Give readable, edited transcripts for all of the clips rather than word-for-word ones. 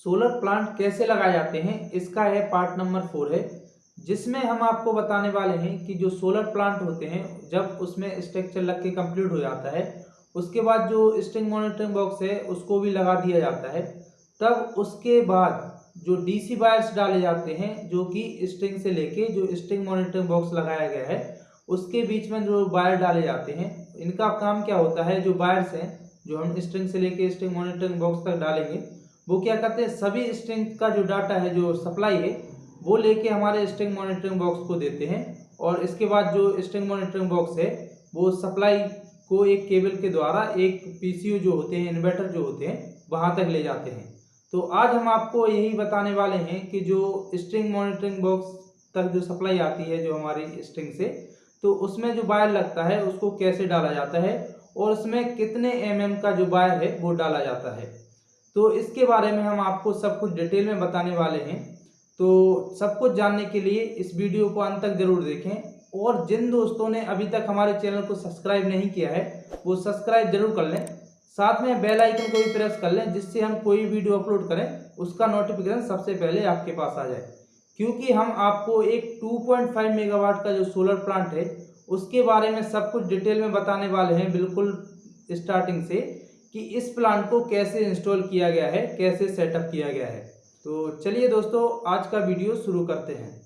Solar plant कैसे लगाए जाते हैं इसका है पार्ट नंबर 4 है, जिसमें हम आपको बताने वाले हैं कि जो सोलर प्लांट होते हैं जब उसमें स्ट्रक्चर लग के कंप्लीट हो जाता है उसके बाद जो स्ट्रिंग मॉनिटरिंग बॉक्स है उसको भी लगा दिया जाता है। तब उसके बाद जो डीसी वायर्स डाले जाते हैं जो कि स्ट्रिंग से लेके जो स्ट्रिंग मॉनिटरिंग बॉक्स लगाया गया है उसके बीच में जो वायर डाले जाते हैं, इनका काम क्या होता है, जो वायर्स हैं जो हम स्ट्रिंग से लेके स्ट्रिंग मॉनिटरिंग बॉक्स तक डालेंगे वो क्या करते हैं, सभी स्ट्रिंग का जो डाटा है जो सप्लाई है वो लेके हमारे स्ट्रिंग मॉनिटरिंग बॉक्स को देते हैं और इसके बाद जो स्ट्रिंग मॉनिटरिंग बॉक्स है वो सप्लाई को एक केबल के द्वारा एक पीसीयू जो होते हैं, इन्वर्टर जो होते हैं वहाँ तक ले जाते हैं। तो आज हम आपको यही बताने वाले हैं कि जो स्ट्रिंग मॉनिटरिंग बॉक्स तक जो सप्लाई आती है जो हमारी स्ट्रिंग से, तो उसमें जो वायर लगता है उसको कैसे डाला जाता है और उसमें कितने एमएम का जो वायर है वो डाला जाता है। तो इसके बारे में हम आपको सब कुछ डिटेल में बताने वाले हैं। तो सब कुछ जानने के लिए इस वीडियो को अंत तक जरूर देखें और जिन दोस्तों ने अभी तक हमारे चैनल को सब्सक्राइब नहीं किया है वो सब्सक्राइब जरूर कर लें, साथ में बेल आइकन को भी प्रेस कर लें जिससे हम कोई वीडियो अपलोड करें उसका नोटिफिकेशन सबसे पहले आपके पास आ जाए। क्योंकि हम आपको एक 2.5 मेगावाट का जो सोलर प्लांट है उसके बारे में सब कुछ डिटेल में बताने वाले हैं, बिल्कुल स्टार्टिंग से कि इस प्लांट को कैसे इंस्टॉल किया गया है, कैसे सेटअप किया गया है। तो चलिए दोस्तों आज का वीडियो शुरू करते हैं।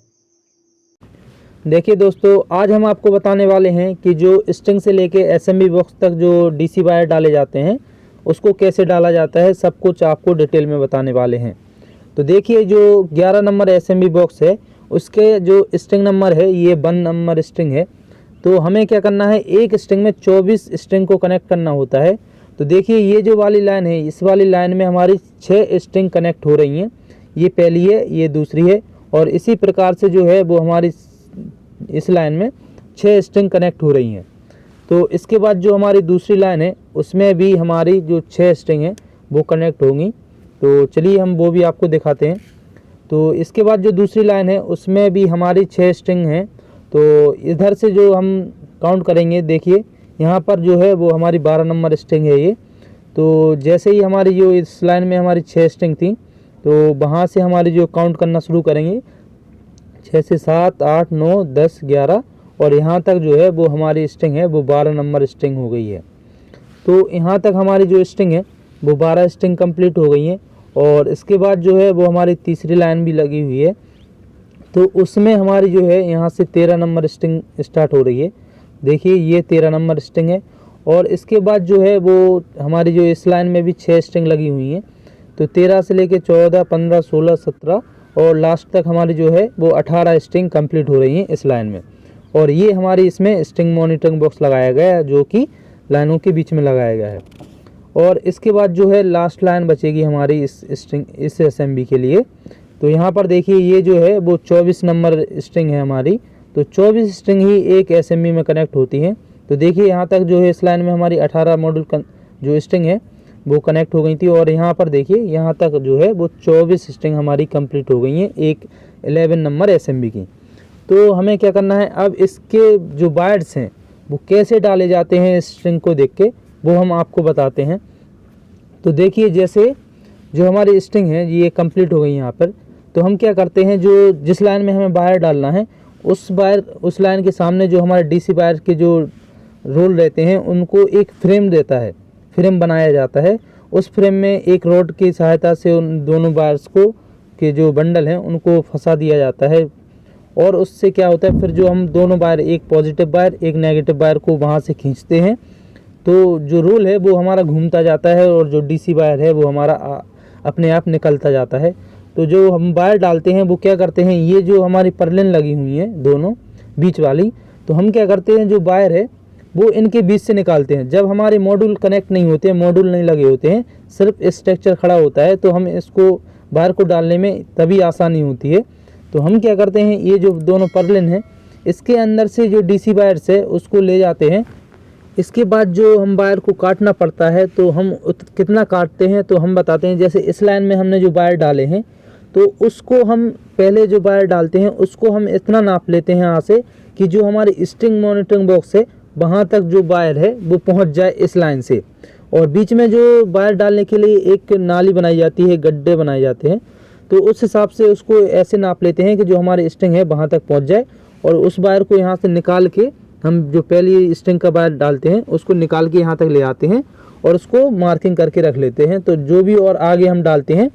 देखिए दोस्तों, आज हम आपको बताने वाले हैं कि जो स्ट्रिंग से लेके एसएमबी बॉक्स तक जो डीसी वायर डाले जाते हैं उसको कैसे डाला जाता है, सब कुछ आपको डिटेल में बताने वाले हैं। तो देखिए जो 11 नंबर एसएमबी बॉक्स है उसके जो स्ट्रिंग नंबर है ये 1 नंबर स्ट्रिंग है। तो हमें क्या करना है, एक स्ट्रिंग में 24 स्ट्रिंग को कनेक्ट करना होता है। तो देखिए ये जो वाली लाइन है इस वाली लाइन में हमारी 6 स्ट्रिंग कनेक्ट हो रही हैं, ये पहली है, ये दूसरी है और इसी प्रकार से जो है वो हमारी इस लाइन में 6 स्ट्रिंग कनेक्ट हो रही हैं। तो इसके बाद जो हमारी दूसरी लाइन है उसमें भी हमारी जो 6 स्ट्रिंग है वो कनेक्ट होंगी। तो चलिए हम वो भी आपको दिखाते हैं। तो इसके बाद जो दूसरी लाइन है उसमें भी हमारी 6 स्ट्रिंग हैं। तो इधर से जो हम काउंट करेंगे, देखिए यहाँ पर जो है वो हमारी 12 नंबर स्ट्रिंग है ये। तो जैसे ही हमारी जो इस लाइन में हमारी 6 स्ट्रिंग थी तो वहाँ से हमारी जो काउंट करना शुरू करेंगे 6 से 7 8 9 10 11 और यहाँ तक जो है वो हमारी स्ट्रिंग है वो 12 नंबर स्ट्रिंग हो गई है। तो यहाँ तक हमारी जो स्ट्रिंग है वो 12 स्ट्रिंग कंप्लीट हो गई हैं और इसके बाद जो है वो हमारी तीसरी लाइन भी लगी हुई है। तो उसमें हमारी जो है यहाँ से 13 नंबर स्ट्रिंग स्टार्ट हो रही है। देखिए ये 13 नंबर स्ट्रिंग है और इसके बाद जो है वो हमारी जो इस लाइन में भी 6 स्ट्रिंग लगी हुई हैं। तो 13 से लेके 14 15 16 17 और लास्ट तक हमारी जो है वो 18 स्ट्रिंग कंप्लीट हो रही हैं इस लाइन में। और ये हमारी इसमें स्ट्रिंग मॉनिटरिंग बॉक्स लगाया गया है जो कि लाइनों के बीच में लगाया गया है। और इसके बाद जो है लास्ट लाइन बचेगी हमारी इस स्ट्रिंग इस एसएमबी के लिए। तो यहाँ पर देखिए ये जो है वो 24 नंबर स्ट्रिंग है हमारी। तो 24 स्ट्रिंग ही एक एसएमबी में कनेक्ट होती हैं। तो देखिए यहाँ तक जो है इस लाइन में हमारी 18 मॉड्यूल जो स्ट्रिंग है वो कनेक्ट हो गई थी और यहाँ पर देखिए यहाँ तक जो है वो 24 स्ट्रिंग हमारी कंप्लीट हो गई हैं एक 11 नंबर एसएमबी की। तो हमें क्या करना है, अब इसके जो वायर्स हैं वो कैसे डाले जाते हैं इस स्ट्रिंग को देख के वो हम आपको बताते हैं। तो देखिए जैसे जो हमारी स्ट्रिंग है ये कंप्लीट हो गई यहाँ पर, तो हम क्या करते हैं जो जिस लाइन में हमें वायर डालना है उस लाइन के सामने जो हमारे डीसी वायर के जो रोल रहते हैं उनको एक फ्रेम देता है, फ्रेम बनाया जाता है। उस फ्रेम में एक रॉड की सहायता से उन दोनों वायर्स को के जो बंडल हैं उनको फंसा दिया जाता है और उससे क्या होता है, फिर जो हम दोनों वायर, एक पॉजिटिव वायर एक नेगेटिव वायर को वहाँ से खींचते हैं तो जो रोल है वो हमारा घूमता जाता है और जो डीसी वायर है वो हमारा अपने आप निकलता जाता है। तो जो हम वायर डालते हैं वो क्या करते हैं, ये जो हमारी परलिन लगी हुई हैं दोनों बीच वाली, तो हम क्या करते हैं जो वायर है वो इनके बीच से निकालते हैं। जब हमारे मॉड्यूल कनेक्ट नहीं होते हैं, मॉड्यूल नहीं लगे होते हैं, सिर्फ स्ट्रक्चर खड़ा होता है, तो हम इसको वायर को डालने में तभी आसानी होती है। तो हम क्या करते हैं, ये जो दोनों परलिन हैं इसके अंदर से जो डीसी वायर्स है उसको ले जाते हैं। इसके बाद जो हम वायर को काटना पड़ता है तो हम कितना काटते हैं तो हम बताते हैं। जैसे इस लाइन में हमने जो वायर डाले हैं तो उसको हम पहले जो वायर डालते हैं उसको हम इतना नाप लेते हैं यहाँ से कि जो हमारी स्ट्रिंग मॉनिटरिंग बॉक्स है वहाँ तक जो वायर है वो पहुँच जाए इस लाइन से। और बीच में जो वायर डालने के लिए एक नाली बनाई जाती है, गड्ढे बनाए जाते हैं, तो उस हिसाब से उसको ऐसे नाप लेते हैं कि जो हमारे स्ट्रिंग है वहाँ तक पहुँच जाए, और उस वायर को यहाँ से निकाल के हम जो पहली स्ट्रिंग का वायर डालते हैं उसको निकाल के यहाँ तक ले आते हैं और उसको मार्किंग करके रख लेते हैं। तो जो भी और आगे हम डालते हैं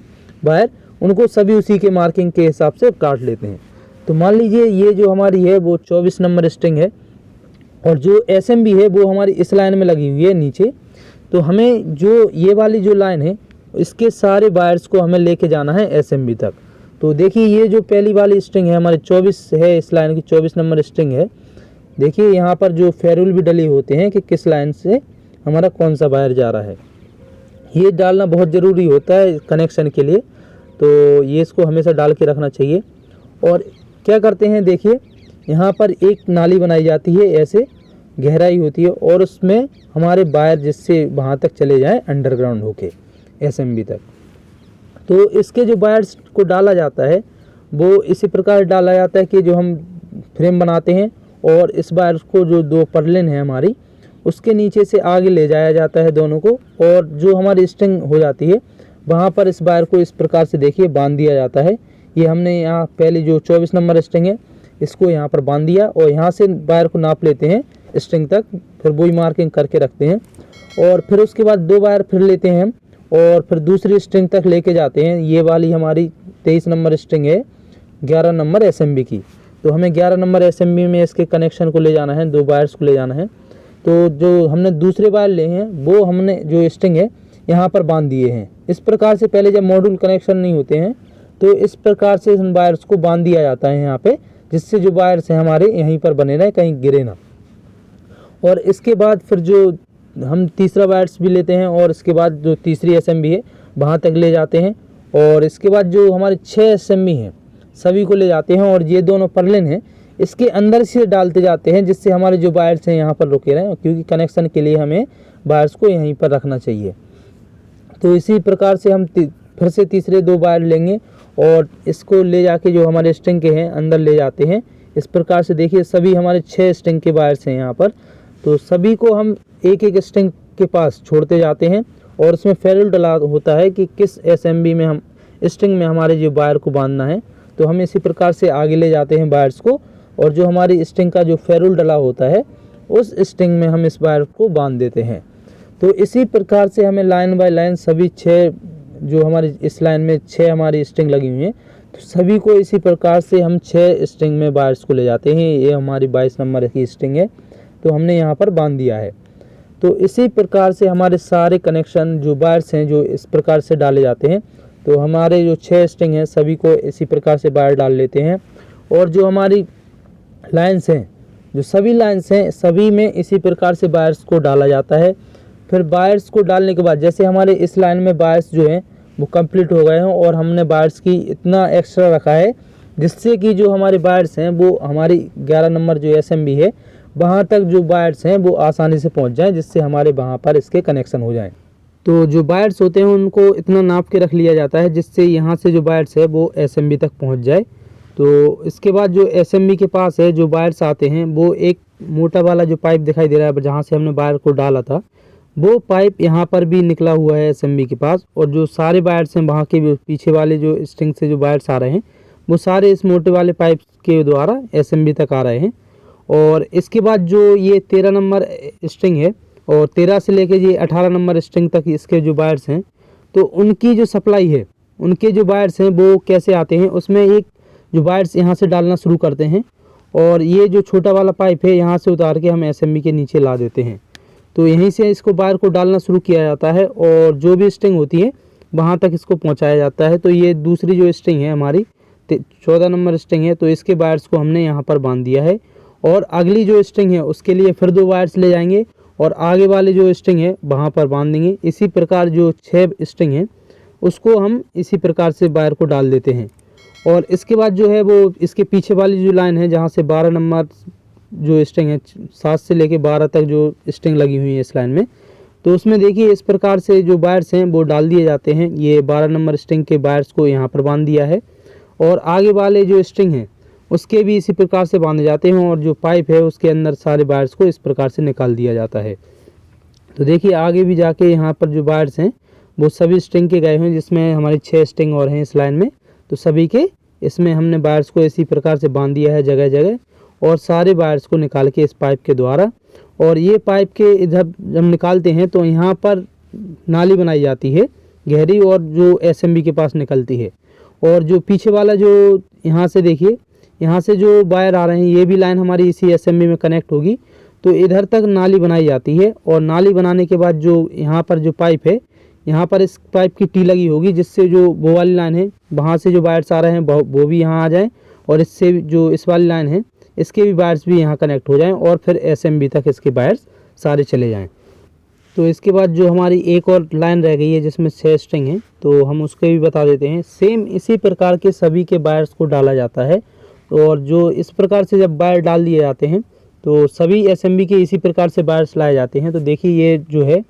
वायर, उनको सभी उसी के मार्किंग के हिसाब से काट लेते हैं। तो मान लीजिए ये जो हमारी है वो 24 नंबर स्ट्रिंग है, और जो एसएमबी है वो हमारी इस लाइन में लगी हुई है नीचे। तो हमें जो ये वाली जो लाइन है इसके सारे वायर्स को हमें लेके जाना है एसएमबी तक। तो देखिए ये जो पहली वाली स्ट्रिंग है हमारी 24 है, इस लाइन की 24 नंबर स्ट्रिंग है। देखिए यहाँ पर जो फेरूल भी डले होते हैं कि किस लाइन से हमारा कौन सा वायर जा रहा है, ये डालना बहुत ज़रूरी होता है कनेक्शन के लिए। तो ये इसको हमेशा डाल के रखना चाहिए। और क्या करते हैं, देखिए यहाँ पर एक नाली बनाई जाती है, ऐसे गहराई होती है, और उसमें हमारे वायर जिससे वहाँ तक चले जाएं अंडरग्राउंड होके एसएमबी तक। तो इसके जो वायर्स को डाला जाता है वो इसी प्रकार डाला जाता है कि जो हम फ्रेम बनाते हैं और इस वायर को जो दो पर्लिन है हमारी उसके नीचे से आगे ले जाया जाता है दोनों को, और जो हमारी स्ट्रिंग हो जाती है वहाँ पर इस वायर को इस प्रकार से देखिए बांध दिया जाता है। ये हमने यहाँ पहले जो 24 नंबर स्ट्रिंग है इसको यहाँ पर बांध दिया, और यहाँ से वायर को नाप लेते हैं स्ट्रिंग तक, फिर वही मार्किंग करके रखते हैं। और फिर उसके बाद दो वायर फिर लेते हैं हम और फिर दूसरी स्ट्रिंग तक लेके जाते हैं। ये वाली हमारी 23 नंबर स्ट्रिंग है 11 नंबर एसएमबी की। तो हमें 11 नंबर एसएमबी में इसके कनेक्शन को ले जाना है, दो वायर्स को ले जाना है। तो जो हमने दूसरे वायर लिए हैं वो हमने जो स्ट्रिंग है यहाँ पर बांध दिए हैं। इस प्रकार से पहले जब मॉड्यूल कनेक्शन नहीं होते हैं तो इस प्रकार से इन वायर्स को बांध दिया जाता है यहाँ पे, जिससे जो वायर्स हैं हमारे यहीं पर बने रहे, कहीं गिरे ना। और इसके बाद फिर जो हम तीसरा वायर्स भी लेते हैं और इसके बाद जो तीसरी एसएमबी है वहाँ तक ले जाते हैं, और इसके बाद जो हमारे 6 एसएमबी हैं सभी को ले जाते हैं, और ये दोनों पर्लिन हैं इसके अंदर से डालते जाते हैं, जिससे हमारे जो वायर्स हैं यहाँ पर रुके रहें, क्योंकि कनेक्शन के लिए हमें वायर्स को यहीं पर रखना चाहिए। तो इसी प्रकार से हम फिर से तीसरे दो वायर लेंगे और इसको ले जाके जो हमारे स्ट्रिंग के हैं अंदर ले जाते हैं। इस प्रकार से देखिए सभी हमारे 6 स्ट्रिंग के वायर्स हैं यहाँ पर। तो सभी को हम एक एक स्ट्रिंग के पास छोड़ते जाते हैं, और उसमें फेरूल डला होता है कि किस एसएमबी में हम स्ट्रिंग में हमारे जो वायर को बांधना है। तो हम इसी प्रकार से आगे ले जाते हैं वायर्स को, और जो हमारी स्ट्रिंग का जो फेरूल डला होता है उस स्ट्रिंग में हम इस वायर को बांध देते हैं। तो इसी प्रकार से हमें लाइन बाय लाइन सभी 6 जो हमारी इस लाइन में 6 हमारी स्ट्रिंग लगी हुई हैं, तो सभी को इसी प्रकार से हम 6 स्ट्रिंग में वायर्स को ले जाते हैं। ये हमारी 22 नंबर की स्ट्रिंग है, तो हमने यहाँ पर बांध दिया है। तो इसी प्रकार से हमारे सारे कनेक्शन जो वायर्स हैं जो इस प्रकार से डाले जाते हैं। तो हमारे जो 6 स्ट्रिंग हैं सभी को इसी प्रकार से वायर डाल लेते हैं, और जो हमारी लाइन्स हैं जो सभी लाइन्स हैं सभी में इसी प्रकार से वायर्स को डाला जाता है। फिर वायर्स को डालने के बाद जैसे हमारे इस लाइन में वायर्स जो हैं वो कंप्लीट हो गए हैं, और हमने वायर्स की इतना एक्स्ट्रा रखा है जिससे कि जो हमारे वायर्स हैं वो हमारी 11 नंबर जो एसएमबी है वहाँ तक जो वायर्स हैं वो आसानी से पहुँच जाएं, जिससे हमारे वहाँ पर इसके कनेक्शन हो जाएं। तो जो वायर्स होते हैं उनको इतना नाप के रख लिया जाता है जिससे यहाँ से जो वायर्स है वो एसएमबी तक पहुँच जाए। तो इसके बाद जो एसएमबी के पास है जो वायर्स आते हैं वो एक मोटा वाला जो पाइप दिखाई दे रहा है जहाँ से हमने वायर को डाला था, वो पाइप यहाँ पर भी निकला हुआ है एसएमबी के पास। और जो सारे वायर्स हैं वहाँ के पीछे वाले जो स्ट्रिंग से जो वायर्स आ रहे हैं वो सारे इस मोटे वाले पाइप के द्वारा एसएमबी तक आ रहे हैं। और इसके बाद जो ये 13 नंबर स्ट्रिंग है और 13 से लेके ये 18 नंबर स्ट्रिंग तक इसके जो वायर्स हैं, तो उनकी जो सप्लाई है उनके जो वायर्स हैं वो कैसे आते हैं, उसमें एक जो वायर्स यहाँ से डालना शुरू करते हैं, और ये जो छोटा वाला पाइप है यहाँ से उतार के हम एसएमबी के नीचे ला देते हैं। तो यहीं से इसको वायर को डालना शुरू किया जाता है, और जो भी स्ट्रिंग होती है वहाँ तक इसको पहुँचाया जाता है। तो ये दूसरी जो स्ट्रिंग है हमारी 14 नंबर स्ट्रिंग है, तो इसके वायर्स को हमने यहाँ पर बांध दिया है। और अगली जो स्ट्रिंग है उसके लिए फिर 2 वायर्स ले जाएंगे और आगे वाले जो स्ट्रिंग है वहाँ पर बांध देंगे। इसी प्रकार जो 6 स्ट्रिंग है उसको हम इसी प्रकार से वायर को डाल देते हैं। और इसके बाद जो है वो इसके पीछे वाली जो लाइन है जहाँ से 12 नंबर जो स्ट्रिंग है 7 से लेके 12 तक जो स्ट्रिंग लगी हुई है इस लाइन में, तो उसमें देखिए इस प्रकार से जो वायर्स हैं वो डाल दिए जाते हैं। ये 12 नंबर स्ट्रिंग के वायर्स को यहाँ पर बांध दिया है, और आगे वाले जो स्ट्रिंग हैं उसके भी इसी प्रकार से बांधे जाते हैं, और जो पाइप है उसके अंदर सारे वायर्स को इस प्रकार से निकाल दिया जाता है। तो देखिए आगे भी जाके यहाँ पर जो वायर्स हैं वो सभी स्ट्रिंग के गए हैं, जिसमें हमारी 6 स्ट्रिंग और हैं इस लाइन में। तो सभी के इसमें हमने वायर्स को इसी प्रकार से बांध दिया है जगह जगह, और सारे वायर्स को निकाल के इस पाइप के द्वारा, और ये पाइप के इधर जब निकालते हैं तो यहाँ पर नाली बनाई जाती है गहरी, और जो एसएमबी के पास निकलती है। और जो पीछे वाला जो यहाँ से देखिए, यहाँ से जो वायर आ रहे हैं ये भी लाइन हमारी इसी एसएमबी में कनेक्ट होगी। तो इधर तक नाली बनाई जाती है, और नाली बनाने के बाद जो यहाँ पर जो पाइप है, यहाँ पर इस पाइप की टी लगी होगी, जिससे जो वो वाली लाइन है वहाँ से जो वायर्स आ रहे हैं वो भी यहाँ आ जाएँ, और इससे जो इस वाली लाइन है इसके भी वायर्स भी यहाँ कनेक्ट हो जाएं, और फिर एसएमबी तक इसके वायर्स सारे चले जाएं। तो इसके बाद जो हमारी एक और लाइन रह गई है जिसमें 6 स्ट्रिंग है, तो हम उसके भी बता देते हैं। सेम इसी प्रकार के सभी के वायर्स को डाला जाता है, और जो इस प्रकार से जब वायर डाल दिए जाते हैं तो सभी एसएमबी के इसी प्रकार से वायर्स लाए जाते हैं। तो देखिए ये जो है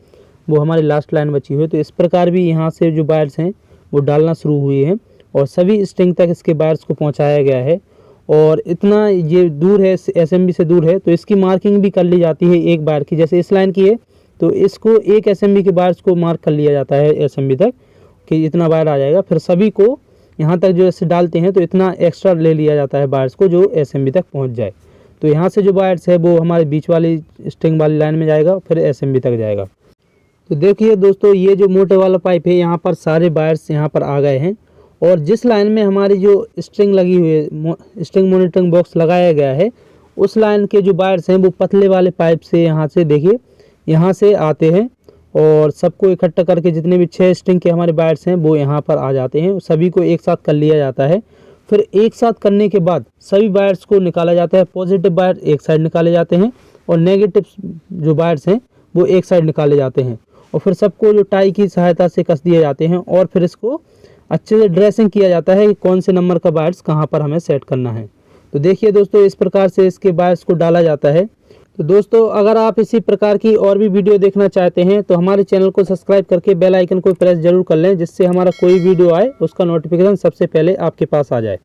वो हमारी लास्ट लाइन बची हुई है। तो इस प्रकार भी यहाँ से जो वायर्स हैं वो डालना शुरू हुए हैं, और सभी स्ट्रिंग तक इसके वायर्स को पहुँचाया गया है। और इतना ये दूर है, एसएमबी से दूर है, तो इसकी मार्किंग भी कर ली जाती है एक वायर की। जैसे इस लाइन की है तो इसको एक एसएमबी के वायर्स को मार्क कर लिया जाता है एसएमबी तक कि इतना वायर आ जाएगा। फिर सभी को यहाँ तक जो ऐसे डालते हैं तो इतना एक्स्ट्रा ले लिया जाता है वायर्स को जो एसएमबी तक पहुँच जाए। तो यहाँ से जो वायर्स है वो हमारे बीच वाली स्ट्रिंग वाली लाइन में जाएगा, फिर एसएमबी तक जाएगा। तो देखिए दोस्तों, ये जो मोटे वाला पाइप है यहाँ पर सारे वायर्स यहाँ पर आ गए हैं, और जिस लाइन में हमारी जो स्ट्रिंग लगी हुई है, स्ट्रिंग मॉनिटरिंग बॉक्स लगाया गया है, उस लाइन के जो वायर्स हैं वो पतले वाले पाइप से यहाँ से देखिए यहाँ से आते हैं, और सबको इकट्ठा करके जितने भी 6 स्ट्रिंग के हमारे वायर्स हैं वो यहाँ पर आ जाते हैं। सभी को एक साथ कर लिया जाता है। फिर एक साथ करने के बाद सभी वायर्स को निकाला जाता है। पॉजिटिव वायर एक साइड निकाले जाते हैं, और नेगेटिव जो वायर्स हैं वो एक साइड निकाले जाते हैं, और फिर सबको जो टाई की सहायता से कस दिए जाते हैं, और फिर इसको अच्छे से ड्रेसिंग किया जाता है कि कौन से नंबर का वायर्स कहाँ पर हमें सेट करना है। तो देखिए दोस्तों, इस प्रकार से इसके वायर्स को डाला जाता है। तो दोस्तों, अगर आप इसी प्रकार की और भी वीडियो देखना चाहते हैं तो हमारे चैनल को सब्सक्राइब करके बेल आइकन को प्रेस जरूर कर लें, जिससे हमारा कोई वीडियो आए उसका नोटिफिकेशन सबसे पहले आपके पास आ जाए।